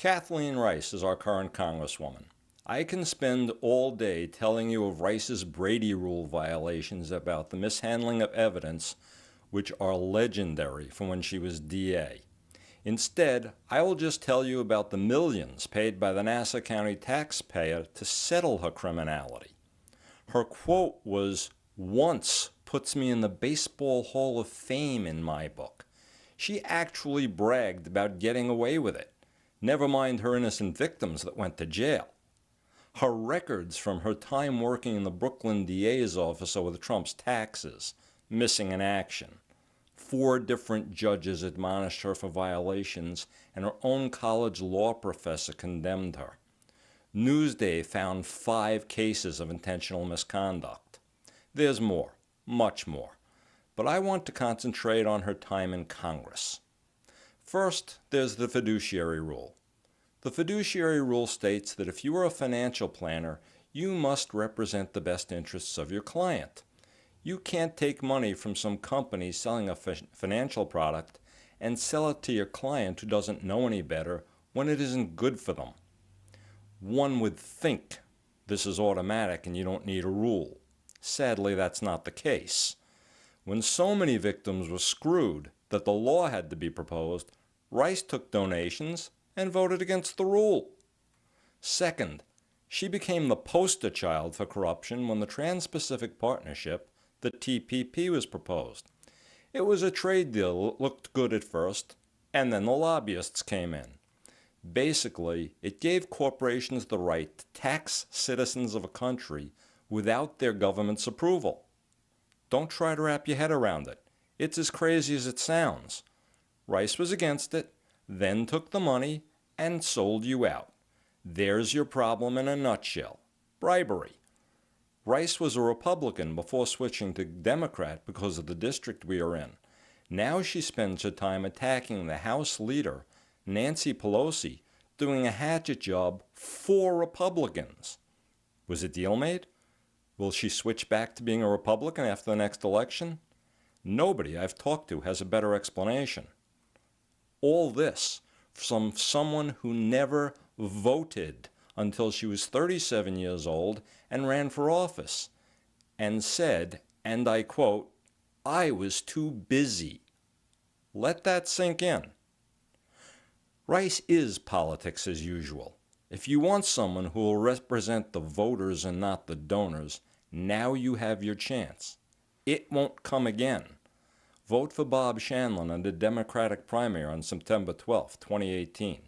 Kathleen Rice is our current Congresswoman. I can spend all day telling you of Rice's Brady Rule violations about the mishandling of evidence, which are legendary from when she was DA. Instead, I will just tell you about the millions paid by the Nassau County taxpayer to settle her criminality. Her quote was, "Once puts me in the Baseball Hall of Fame in my book." She actually bragged about getting away with it. Never mind her innocent victims that went to jail. Her records from her time working in the Brooklyn DA's office over Trump's taxes, missing in action. 4 different judges admonished her for violations, and her own college law professor condemned her. Newsday found 5 cases of intentional misconduct. There's more, much more, but I want to concentrate on her time in Congress. First, there's the fiduciary rule. The fiduciary rule states that if you are a financial planner, you must represent the best interests of your client. You can't take money from some company selling a financial product and sell it to your client who doesn't know any better when it isn't good for them. One would think this is automatic and you don't need a rule. Sadly, that's not the case. When so many victims were screwed that the law had to be proposed, Rice took donations and voted against the rule. Second, she became the poster child for corruption when the Trans-Pacific Partnership, the TPP, was proposed. It was a trade deal that looked good at first, and then the lobbyists came in. Basically, it gave corporations the right to tax citizens of a country without their government's approval. Don't try to wrap your head around it. It's as crazy as it sounds. Rice was against it, then took the money and sold you out. There's your problem in a nutshell. Bribery. Rice was a Republican before switching to Democrat because of the district we are in. Now she spends her time attacking the House leader, Nancy Pelosi, doing a hatchet job for Republicans. Was a deal made? Will she switch back to being a Republican after the next election? Nobody I've talked to has a better explanation. All this from someone who never voted until she was 37 years old and ran for office, and said, and I quote, "I was too busy." Let that sink in. Rice is politics as usual. If you want someone who will represent the voters and not the donors, now you have your chance. It won't come again. Vote for Bob Shanlin in the Democratic primary on September 12, 2018.